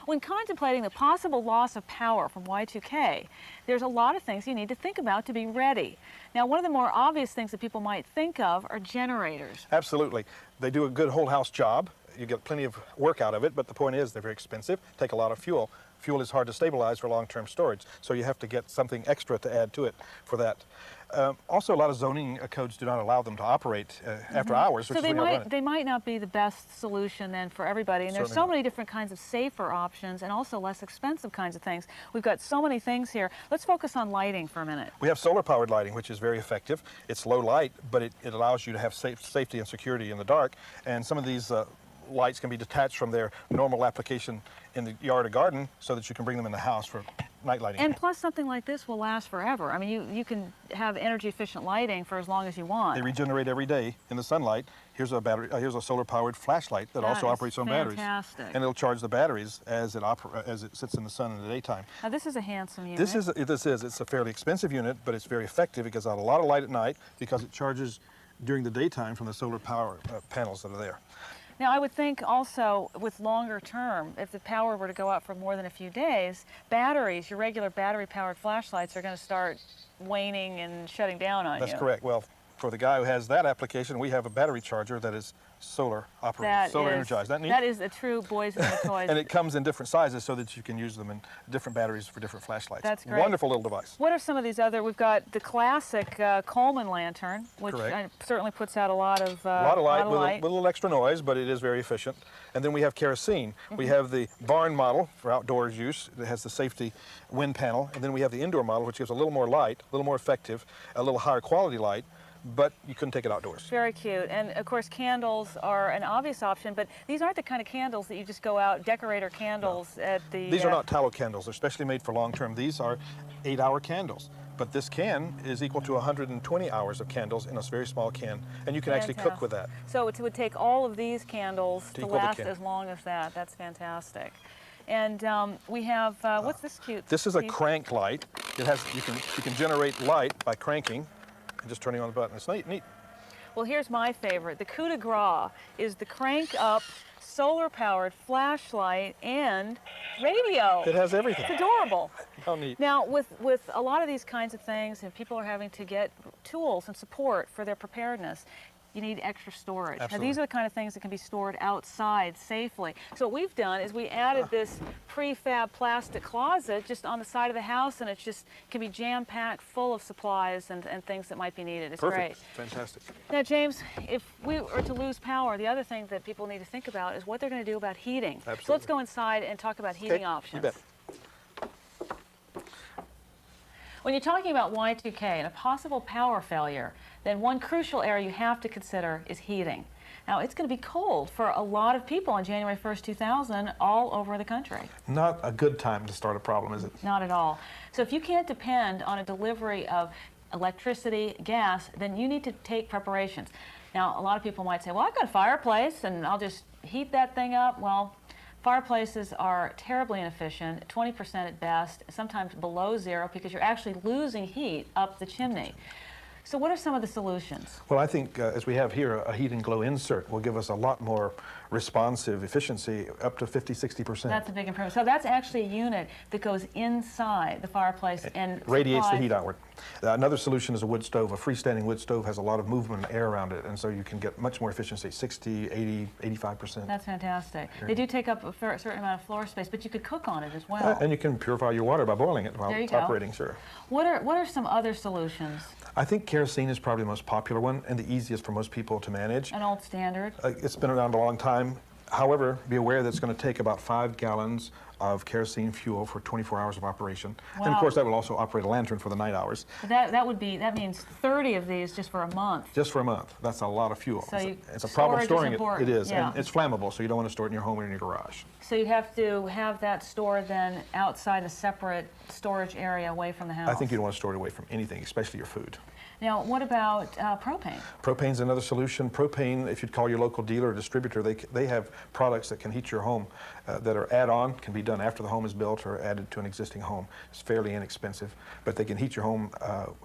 When contemplating the possible loss of power from Y2K, there's a lot of things you need to think about to be ready. Now, one of the more obvious things that people might think of are generators. Absolutely. They do a good whole house job. You get plenty of work out of it, but the point is they're very expensive, take a lot of fuel. Fuel is hard to stabilize for long-term storage, so you have to get something extra to add to it for that. Also, a lot of zoning codes do not allow them to operate after hours. So they might not be the best solution then for everybody. And there's so many different kinds of safer options and also less expensive kinds of things. We've got so many things here. Let's focus on lighting for a minute. We have solar-powered lighting, which is very effective. It's low light, but it allows you to have safety and security in the dark. And some of these lights can be detached from their normal application in the yard or garden so that you can bring them in the house for night lighting. And plus, something like this will last forever. I mean, you can have energy efficient lighting for as long as you want. They regenerate every day in the sunlight. Here's a battery. Here's a solar-powered flashlight that also operates on batteries. Fantastic. And it'll charge the batteries as it sits in the sun in the daytime. Now, this is a handsome unit. It's a fairly expensive unit, but it's very effective. It gives out a lot of light at night because it charges during the daytime from the solar power panels that are there. Now, I would think also with longer term, if the power were to go out for more than a few days, batteries, your regular battery-powered flashlights are going to start waning and shutting down on you. That's correct. Well, for the guy who has that application, we have a battery charger that is solar operated, solar energized. Isn't that neat? That is a true boys in the toys. And it comes in different sizes so that you can use them in different batteries for different flashlights. That's great. Wonderful little device. What are some of these other? We've got the classic Coleman lantern, which certainly puts out a lot of light. With a little extra noise, but it is very efficient. And then we have kerosene. We have the barn model for outdoors use. It has the safety wind panel. And then we have the indoor model, which gives a little more light, a little more effective, a little higher quality light, but you couldn't take it outdoors. Very cute. And of course, candles are an obvious option, but these aren't the kind of candles that you just go out, decorator candles at the... These are not tallow candles. They're specially made for long term. These are 8-hour candles. But this can is equal to 120 hours of candles in a very small can, and you can actually cook with that. So it would take all of these candles to last as long as that. That's fantastic. And we have, what's this cute? This is a crank light. It has, you can generate light by cranking and just turning on the button. It's neat. Well, here's my favorite. The coup de grace is the crank-up, solar-powered flashlight and radio. It has everything. It's adorable. How neat. Now, with a lot of these kinds of things, and people are having to get tools and support for their preparedness, you need extra storage. Absolutely. Now, these are the kind of things that can be stored outside safely. So what we've done is we added this prefab plastic closet just on the side of the house, and it just can be jam-packed full of supplies and things that might be needed. It's perfect. Great. Fantastic. Now, James, if we were to lose power, the other thing that people need to think about is what they're going to do about heating. Absolutely. So let's go inside and talk about heating options. You bet. When you're talking about Y2K and a possible power failure, then one crucial area you have to consider is heating. Now, it's going to be cold for a lot of people on January 1st, 2000, all over the country. Not a good time to start a problem, is it? Not at all. So if you can't depend on a delivery of electricity, gas, then you need to take preparations. Now, a lot of people might say, well, I've got a fireplace and I'll just heat that thing up. Well, fireplaces are terribly inefficient, 20% at best, sometimes below zero, because you're actually losing heat up the chimney. So what are some of the solutions? Well, I think, as we have here, a heat and glow insert will give us a lot more responsive efficiency, up to 50–60%. That's a big improvement. So that's actually a unit that goes inside the fireplace and radiates the heat outward. Another solution is a wood stove. A freestanding wood stove has a lot of movement and air around it, and so you can get much more efficiency, 60, 80, 85%. That's fantastic. They do take up a certain amount of floor space, but you could cook on it as well. And you can purify your water by boiling it while it's operating, sure. What are some other solutions? I think kerosene is probably the most popular one and the easiest for most people to manage. An old standard. It's been around a long time. However, be aware that it's going to take about 5 gallons of kerosene fuel for 24 hours of operation. Wow. And of course that will also operate a lantern for the night hours. That means 30 of these just for a month. Just for a month. That's a lot of fuel. So it's a problem storing it. It is. Yeah. And it's flammable, so you don't want to store it in your home or in your garage. So you'd have to have that stored then outside a separate storage area away from the house. I think you'd want to store it away from anything, especially your food. Now, what about propane? Propane's another solution. Propane, if you'd call your local dealer or distributor, they have products that can heat your home that are add-on, can be done after the home is built or added to an existing home. It's fairly inexpensive, but they can heat your home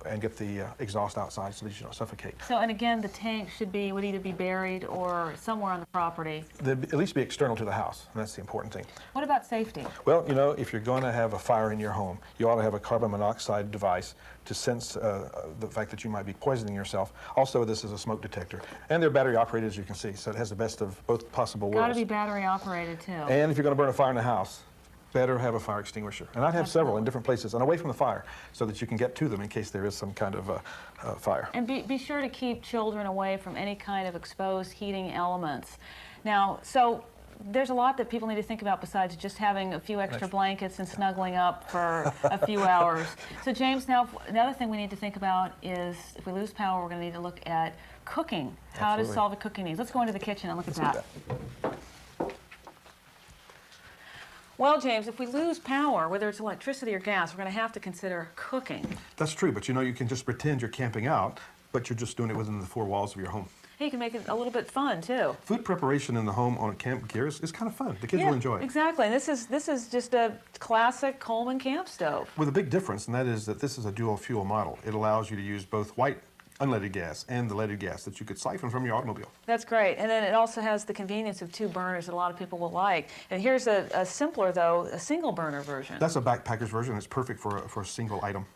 and get the exhaust outside so that you don't suffocate. So, and again, the tank would either be buried or somewhere on the property. They'd at least be external to the house, and that's the important thing. What about safety? Well, you know, if you're going to have a fire in your home, you ought to have a carbon monoxide device to sense the fact that you might be poisoning yourself. Also, this is a smoke detector. And they're battery operated, as you can see, so it has the best of both possible worlds. Got to be battery operated, too. And if you're going to burn a fire in the house, better have a fire extinguisher. And I'd have several in different places and away from the fire so that you can get to them in case there is some kind of fire. And be sure to keep children away from any kind of exposed heating elements. Now, so there's a lot that people need to think about besides just having a few extra blankets and snuggling up for a few hours. So James, now another thing we need to think about is if we lose power, we're going to need to look at cooking, how to solve the cooking needs. Let's go into the kitchen and look at that. Well, James, if we lose power, whether it's electricity or gas, we're going to have to consider cooking. That's true, but you know, you can just pretend you're camping out, but you're just doing it within the four walls of your home. Hey, you can make it a little bit fun, too. Food preparation in the home on camp gear is kind of fun. The kids will enjoy it. Exactly. And this is just a classic Coleman camp stove. With a big difference, and that is that this is a dual fuel model. It allows you to use both white unleaded gas and the leaded gas that you could siphon from your automobile. That's great. And then it also has the convenience of 2 burners that a lot of people will like. And here's a simpler, though, a single burner version. That's a backpacker's version. It's perfect for a single item.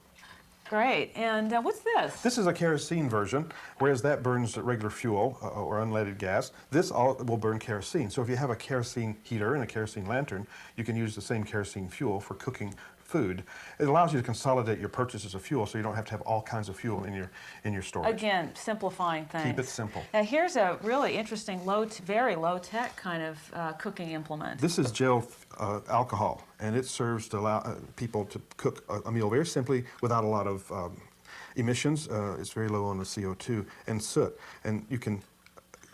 Great. And what's this? This is a kerosene version, whereas that burns regular fuel or unleaded gas. This will burn kerosene. So if you have a kerosene heater and a kerosene lantern, you can use the same kerosene fuel for cooking food. It allows you to consolidate your purchases of fuel so you don't have to have all kinds of fuel in your storage. Again, simplifying things. Keep it simple. Now here's a really interesting, very low-tech kind of cooking implement. This is gel alcohol, and it serves to allow people to cook a meal very simply without a lot of emissions. It's very low on the CO2 and soot, and you can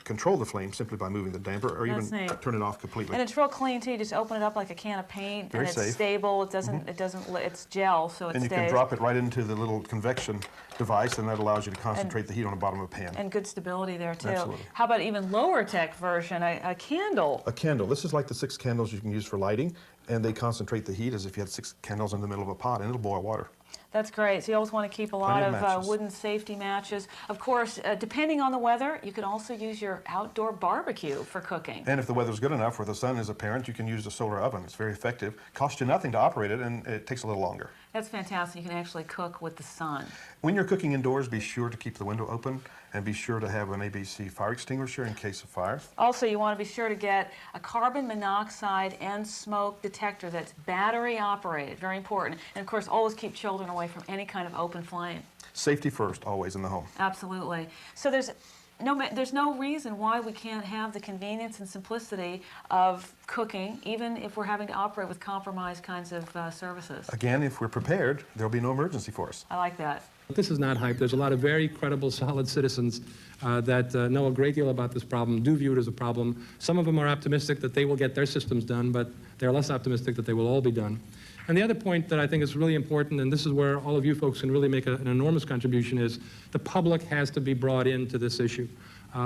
control the flame simply by moving the damper or even turn it off completely. And it's real clean too. You just open it up like a can of paint, very and it's safe. Stable. It's gel, so it and you stays. can drop it right into the little convection device, and that allows you to concentrate the heat on the bottom of a pan. And good stability there too. Absolutely. How about even lower tech version, a candle? A candle. This is like the 6 candles you can use for lighting, and they concentrate the heat as if you had 6 candles in the middle of a pot, and it'll boil water. That's great. So you always want to keep a lot of wooden safety matches. Of course, depending on the weather, you can also use your outdoor barbecue for cooking. And if the weather's good enough where the sun is apparent, you can use the solar oven. It's very effective. Costs you nothing to operate it, and it takes a little longer. That's fantastic. You can actually cook with the sun. When you're cooking indoors, be sure to keep the window open and be sure to have an ABC fire extinguisher in case of fire. Also, you want to be sure to get a carbon monoxide and smoke detector that's battery operated. Very important. And of course, always keep children away from any kind of open flame. Safety first, always in the home. Absolutely. So there's no reason why we can't have the convenience and simplicity of cooking, even if we're having to operate with compromised kinds of services. Again, if we're prepared, there'll be no emergency for us. I like that. This is not hype. There's a lot of very credible, solid citizens that know a great deal about this problem, do view it as a problem. Some of them are optimistic that they will get their systems done, but they're less optimistic that they will all be done. And the other point that I think is really important, and this is where all of you folks can really make an enormous contribution, is the public has to be brought into this issue.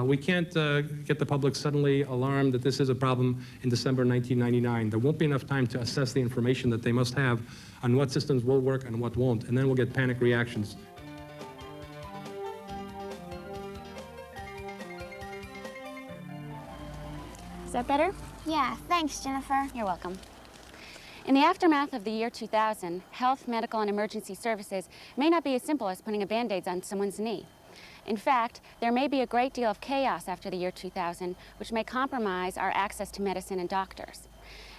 We can't get the public suddenly alarmed that this is a problem in December 1999. There won't be enough time to assess the information that they must have on what systems will work and what won't, and then we'll get panic reactions. Is that better? Yeah, thanks, Jennifer. You're welcome. In the aftermath of the year 2000, health, medical, and emergency services may not be as simple as putting a Band-Aid on someone's knee. In fact, there may be a great deal of chaos after the year 2000, which may compromise our access to medicine and doctors.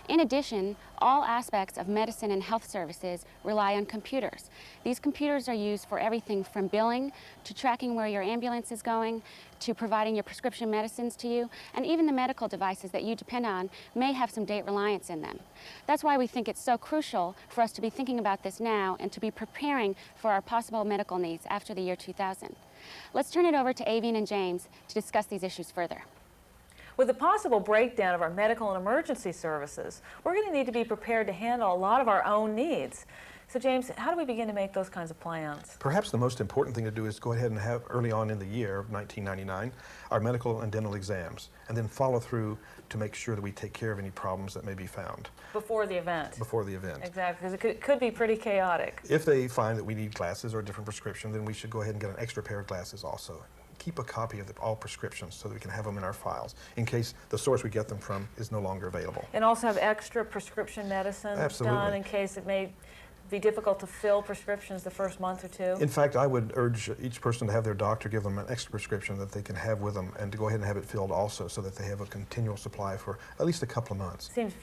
In addition, all aspects of medicine and health services rely on computers. These computers are used for everything from billing to tracking where your ambulance is going to providing your prescription medicines to you, and even the medical devices that you depend on may have some date reliance in them. That's why we think it's so crucial for us to be thinking about this now and to be preparing for our possible medical needs after the year 2000. Let's turn it over to Avian and James to discuss these issues further. With the possible breakdown of our medical and emergency services, we're going to need to be prepared to handle a lot of our own needs. So James, how do we begin to make those kinds of plans? Perhaps the most important thing to do is go ahead and have early on in the year of 1999 our medical and dental exams, and then follow through to make sure that we take care of any problems that may be found. Before the event. Before the event. Exactly, because it could be pretty chaotic. If they find that we need glasses or a different prescription, then we should go ahead and get an extra pair of glasses also. Keep a copy of all prescriptions so that we can have them in our files in case the source we get them from is no longer available. And also have extra prescription medicine done in case it may be difficult to fill prescriptions the first month or two. In fact, I would urge each person to have their doctor give them an extra prescription that they can have with them, and to go ahead and have it filled also so that they have a continual supply for at least a couple of months. Seems very